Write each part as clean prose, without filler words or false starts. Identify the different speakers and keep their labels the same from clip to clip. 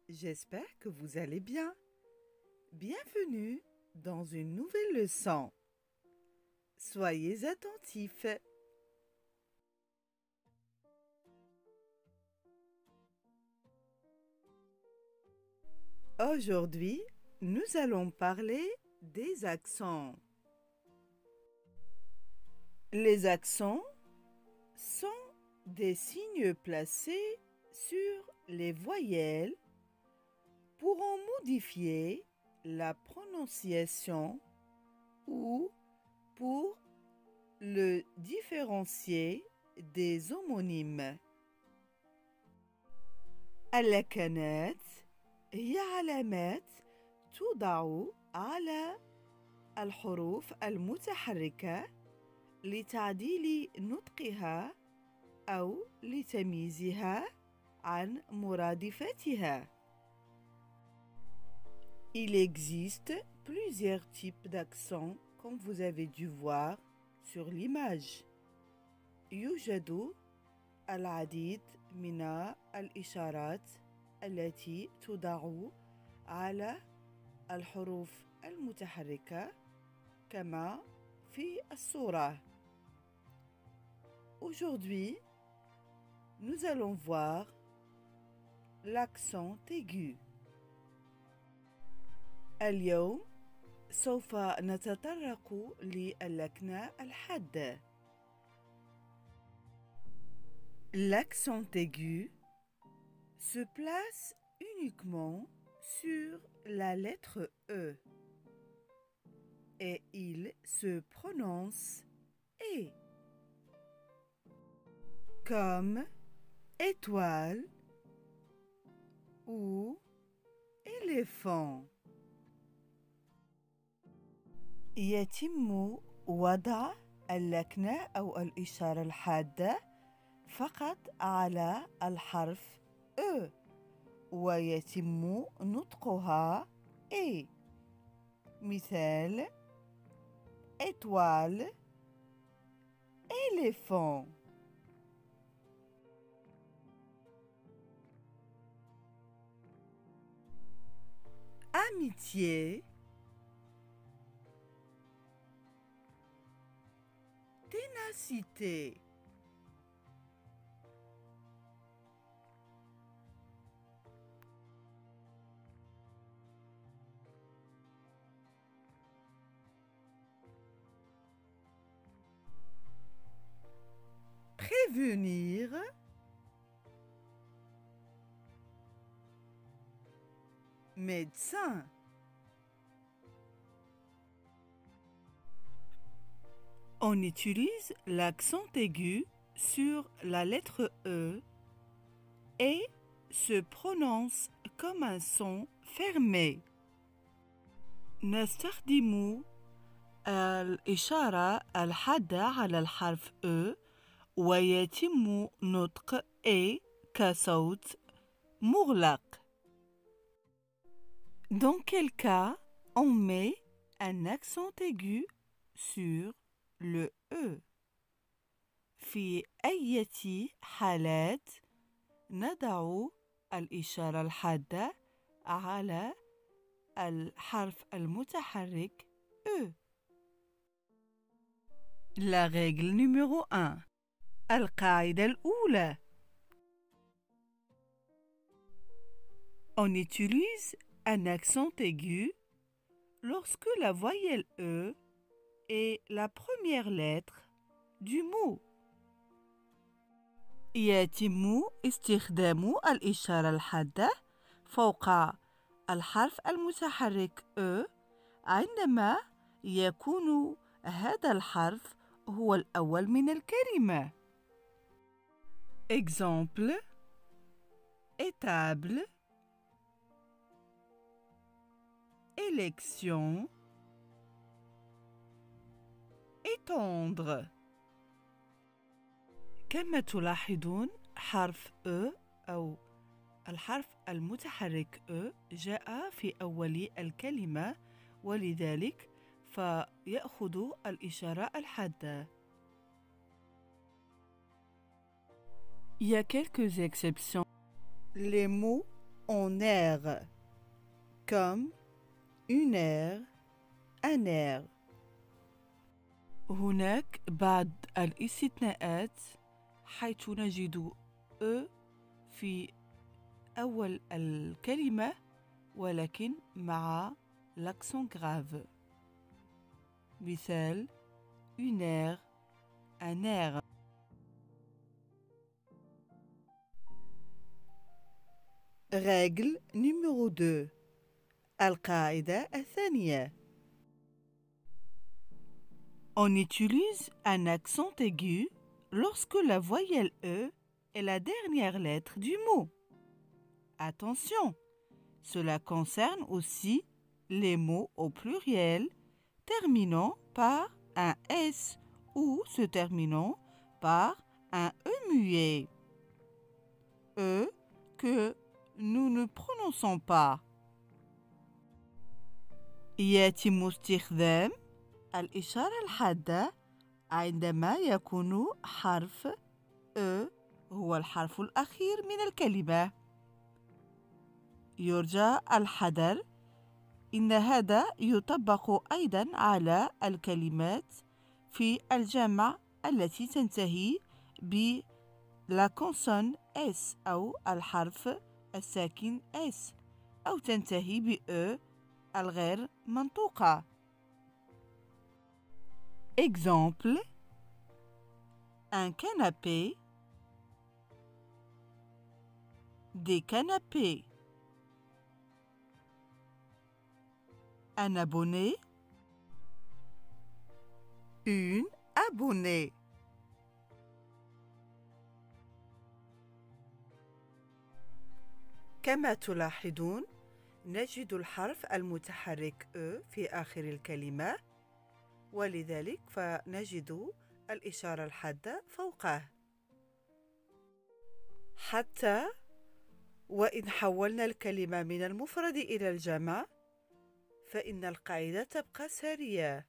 Speaker 1: j'espère que vous allez bien. Bienvenue dans une nouvelle leçon. Soyez attentifs. Aujourd'hui, nous allons parler des accents. Les accents sont des signes placés sur les voyelles pour en modifier la prononciation ou pour le différencier des homonymes. اللكنات هي علامات توضع على الحروف المتحركة لتعديل نطقها أو لتمييزها عن مرادفتها. Il existe plusieurs types d'accents comme vous avez dû voir sur l'image. يوجد العديد من الإشارات التي توضع على الحروف المتحركة كما في الصورة. Aujourd'hui, nous allons voir l'accent aigu. اليوم سوف نتطرق للكنة الحادة. L'accent aigu se place uniquement sur la lettre E et il se prononce E, comme étoile ou éléphant. يتم وضع اللكنة أو الإشارة الحادة فقط على الحرف E ويتم نطقها E. مثال étoile, éléphant. Amitié, ténacité. Prévenir, médecin. On utilise l'accent aigu sur la lettre E et se prononce comme un son fermé. نستخدم الإشارة الحادة على الحرف E ويتم نطق E كصوت مغلق. Dans quel cas on met un accent aigu sur le E؟ في أي حالات نضع الإشارة الحادة على الحرف المتحرك E؟ La règle numéro 1. القاعدة الأولى. On utilise un accent aigu lorsque la voyelle E est la première lettre du mot. يتم استخدام الإشارة الحادة فوق الحرف المتحرك E عندما يكون هذا الحرف هو الأول من الكلمة. Exemple: étable, élection, étendre. كما تلاحظون حرف E أو الحرف المتحرك E جاء في أول الكلمة ولذلك فيأخذ الإشارة الحادة. Il y a quelques exceptions. Les mots en air, comme une air, un air. هناك بعض الاستثناءات حيث نجد أ في أول الكلمة ولكن مع l'accent grave. مثال une aire, un air. Règle numéro 2. القاعدة الثانية. On utilise un accent aigu lorsque la voyelle E est la dernière lettre du mot. Attention, cela concerne aussi les mots au pluriel terminant par un S ou se terminant par un E muet. E que nous ne prononçons pas. يتم استخدام الإشارة الحادة عندما يكون حرف E هو الحرف الأخير من الكلمة. يرجى الحذر، إن هذا يطبق أيضاً على الكلمات في الجمع التي تنتهي ب la consonne S أو الحرف الساكن S أو تنتهي ب E الغير منطوقة. Exemple: un canapé, des canapés. Un abonné, une abonnée. كما تلاحظون نجد الحرف المتحرك E في آخر الكلمة، ولذلك فنجد الإشارة الحادة فوقه. حتى وإن حولنا الكلمة من المفرد إلى الجمع فإن القاعدة تبقى سارية.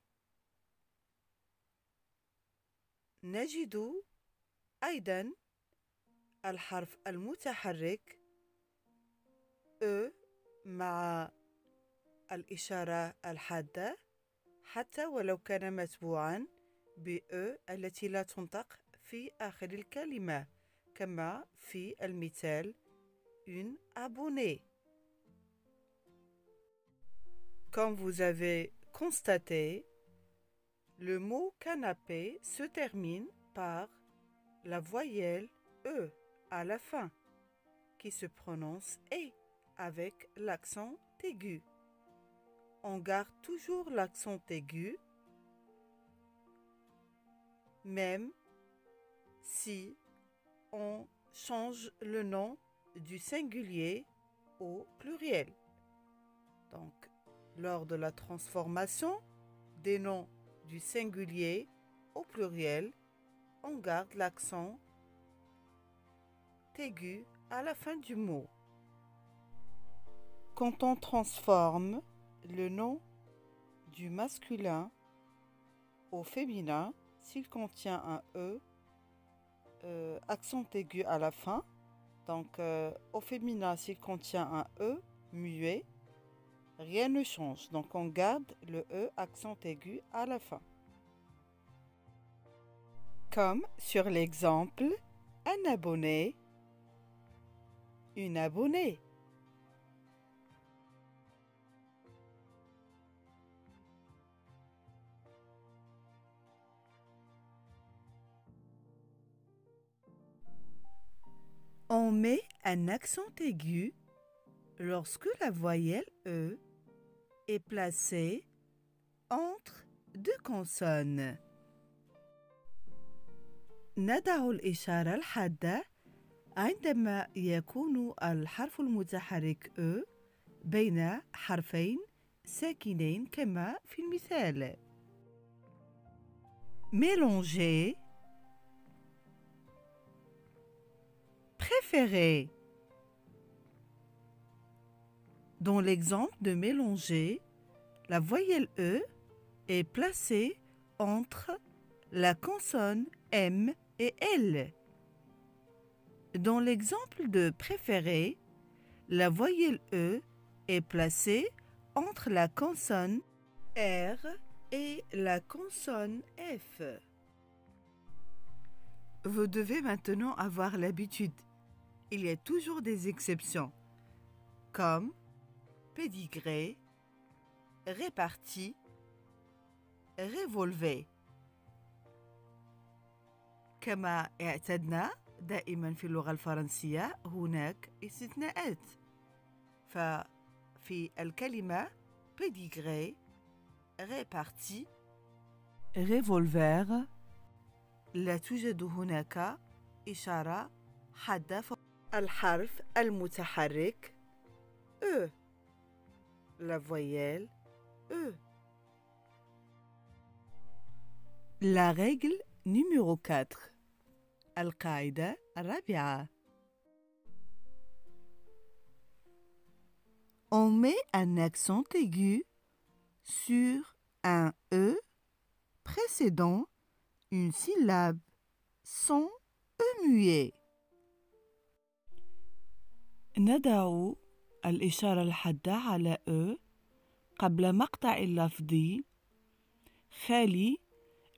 Speaker 1: نجد أيضاً الحرف المتحرك E مع الإشارة الحادة حتى ولو كان متبوعاً ب E التي لا تنطق في آخر الكلمة، كما في المثال une abonnée. Comme vous avez constaté, le mot canapé se termine par la voyelle E à la fin, qui se prononce E avec l'accent aigu. On garde toujours l'accent aigu, même si on change le nom du singulier au pluriel. Donc, lors de la transformation des noms du singulier au pluriel, on garde l'accent aigu à la fin du mot. Quand on transforme le nom du masculin au féminin, s'il contient un E, accent aigu à la fin, donc au féminin s'il contient un E muet, rien ne change, donc on garde le E accent aigu à la fin. Comme sur l'exemple, un abonné, une abonnée. On met un accent aigu lorsque la voyelle E est placée entre deux consonnes. نضع الإشارة الحادة عندما يكون الحرف المتحرك E بين حرفين ساكنين كما في المثال. Mélanger, préférer. Dans l'exemple de mélanger, la voyelle E est placée entre la consonne M et L. Dans l'exemple de préférer, La voyelle E est placée entre la consonne R et la consonne F. Vous devez maintenant avoir l'habitude. Il y a toujours des exceptions, comme pédigré, réparti, révolvé. كما اعتدنا دائما في اللغة الفرنسية هناك استثناءات. ففي الكلمة pédigré, réparti, revolver لا توجد هناك إشارة حادة فوق الحرف المتحرك E. La voyelle E. La règle numéro 4. القاعدة الرابعة. On met un accent aigu sur un E précédant une syllabe sans E muet. نضع الإشارة الحادة على E قبل مقطع اللفظي خالي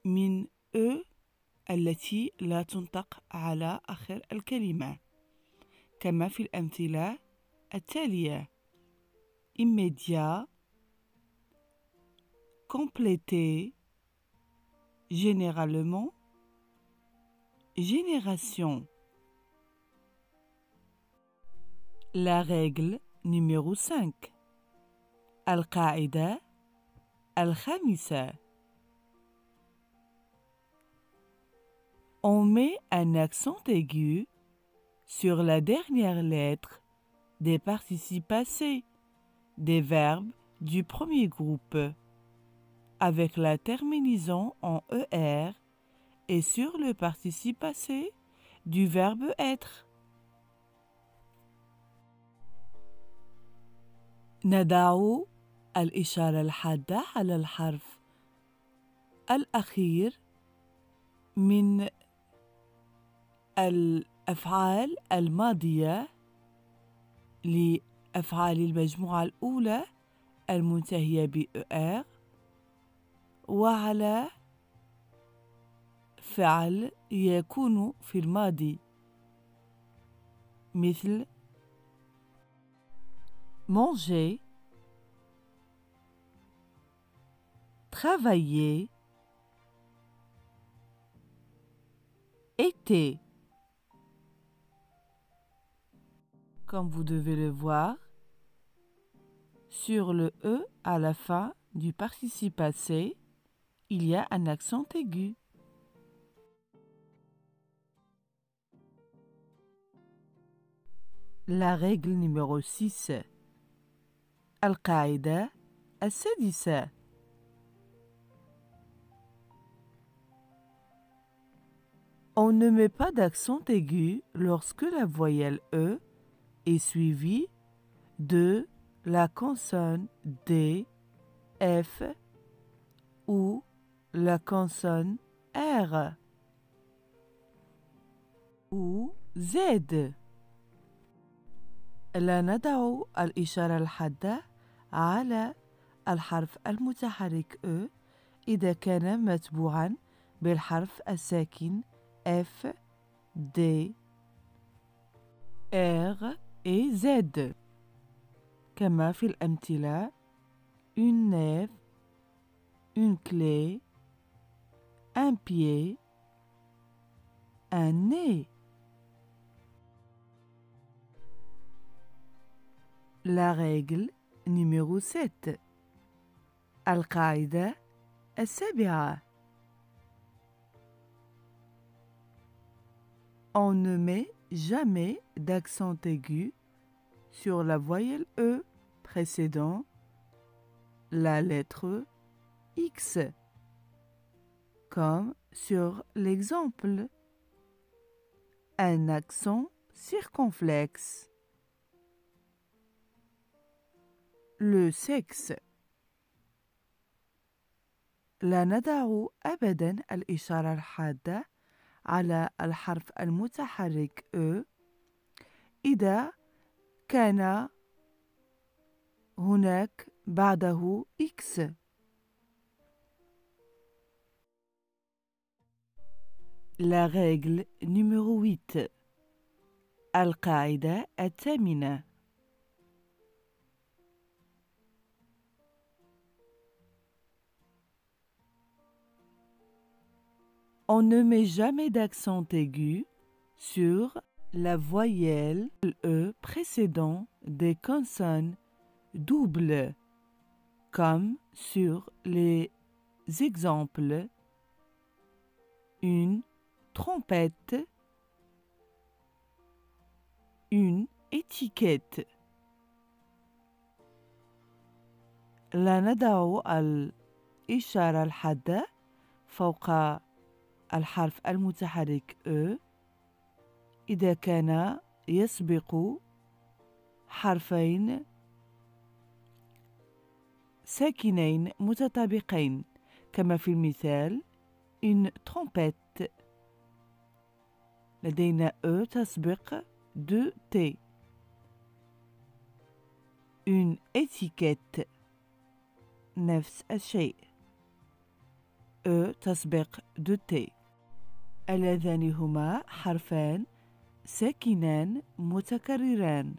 Speaker 1: من E التي لا تنطق على آخر الكلمة، كما في الأمثلة التالية: immédiat, complété, généralement, génération. La règle numéro 5. القاعدة الخامسة. On met un accent aigu sur la dernière lettre des participes passés des verbes du premier groupe avec la terminaison en ER et sur le participe passé du verbe être. نضع الإشارة الحادة على الحرف الأخير من الأفعال الماضية لأفعال المجموعة الأولى المنتهية بER وعلى فعل يكون في الماضي مثل manger, travailler, été. Comme vous devez le voir, sur le E à la fin du participe passé, il y a un accent aigu. La règle numéro 6. القاعدة السادسة. On ne met pas d'accent aigu lorsque la voyelle E est suivie de la consonne D, F ou la consonne R ou Z. لا نضع الإشارة الحادة على الحرف المتحرك E إذا كان متبوعاً بالحرف الساكن F, D, R et Z. كما في الأمثلة une nef, une clé, un pied, un nez. La règle numéro 7. القاعدة السابعة. On ne met jamais d'accent aigu sur la voyelle E précédant la lettre X, comme sur l'exemple. Un accent circonflexe. Le sexe. لا نضع أبداً الإشارة الحادة على الحرف المتحرك E إذا كان هناك بعده X. La règle numéro 8. القاعدة الثامنة. On ne met jamais d'accent aigu sur la voyelle E précédant des consonnes doubles, comme sur les exemples une trompette, une étiquette. لا نضع الإشارة الحادة فوق الحرف المتحرك E إذا كان يسبق حرفين ساكنين متطابقين، كما في المثال une trompette. لدينا E تسبق 2T. une étiquette نفس الشيء، E تسبق 2T. اللذان هما حرفان ساكنان متكرران.